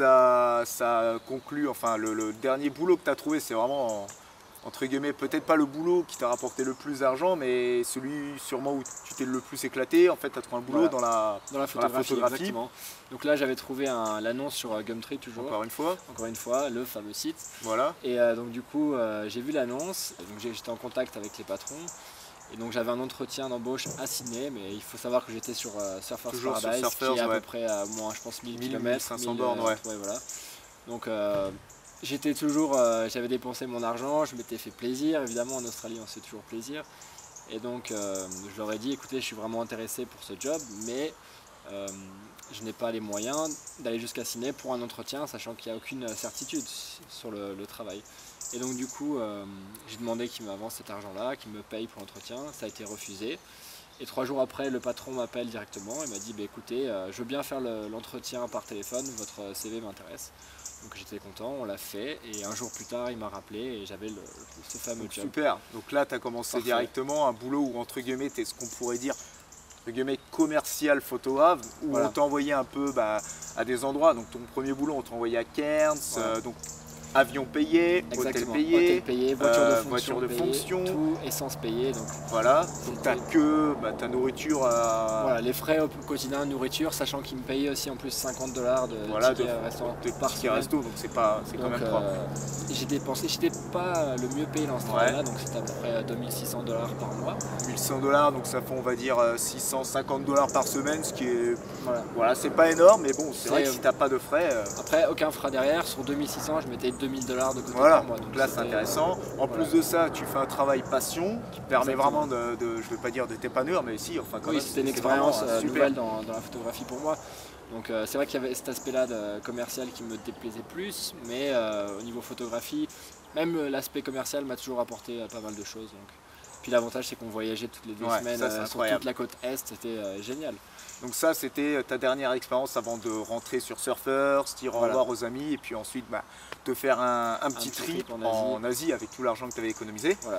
ça conclut, enfin le dernier boulot que tu as trouvé, c'est vraiment, entre guillemets, peut-être pas le boulot qui t'a rapporté le plus d'argent, mais celui sûrement où tu t'es le plus éclaté. En fait, tu as trouvé un boulot voilà. dans la photographie. Exactement. Donc là, j'avais trouvé l'annonce sur Gumtree toujours. Encore une fois, le fameux site. Voilà. Et donc du coup, j'ai vu l'annonce, donc j'étais en contact avec les patrons. Et donc j'avais un entretien d'embauche à Sydney, mais il faut savoir que j'étais sur Surfers Paradise, qui est à peu près à moins, je pense, 1000 km. 500 bornes, ouais. Voilà. Donc j'étais toujours, j'avais dépensé mon argent, je m'étais fait plaisir, évidemment en Australie on se fait toujours plaisir. Et donc je leur ai dit, écoutez, je suis vraiment intéressé pour ce job, mais je n'ai pas les moyens d'aller jusqu'à Sydney pour un entretien, sachant qu'il n'y a aucune certitude sur le travail. Et donc du coup, j'ai demandé qu'ils m'avancent cet argent-là, qu'ils me payent pour l'entretien, ça a été refusé. Et 3 jours après, le patron m'appelle directement et m'a dit, bah, écoutez, je veux bien faire l'entretien par téléphone, votre CV m'intéresse. Donc j'étais content, on l'a fait, et un jour plus tard, il m'a rappelé et j'avais ce fameux job. Super, donc là tu as commencé directement un boulot où, entre guillemets, tu es ce qu'on pourrait dire, entre guillemets, commercial photographe, où voilà. On t'a envoyé un peu à des endroits. Donc ton premier boulot, on t'a envoyé à Cairns, voilà. Donc avion payé, hôtel payé, voiture de fonction, tout, essence payée. Donc voilà, donc t'as que ta nourriture. Voilà, les frais au quotidien, nourriture, sachant qu'ils me payaient aussi en plus $50 de tickets restaurant par semaine. Resto, donc c'est quand même propre. J'ai dépensé, j'étais pas le mieux payé dans ce travail-là, donc c'était à peu près $2600 par mois. $1100, donc ça fait, on va dire, $650 par semaine, ce qui est, voilà, c'est pas énorme, mais bon, c'est vrai que si t'as pas de frais. Après, aucun frais derrière, sur 2600, je mettais $2000 de côté voilà. par mois. Donc là c'est intéressant. En plus de ça, tu fais un travail passion qui permet vraiment de, je veux pas dire de t'épanouir, mais si, enfin quand même. C'était une expérience nouvelle dans la photographie pour moi. Donc c'est vrai qu'il y avait cet aspect-là commercial qui me déplaisait plus, mais au niveau photographie, même l'aspect commercial m'a toujours apporté pas mal de choses. Donc. Puis l'avantage c'est qu'on voyageait toutes les 2 semaines sur toute la côte Est, c'était génial. Donc ça c'était ta dernière expérience avant de rentrer sur Surfers, dire au revoir aux amis et puis ensuite te faire un petit trip en Asie avec tout l'argent que tu avais économisé. Voilà.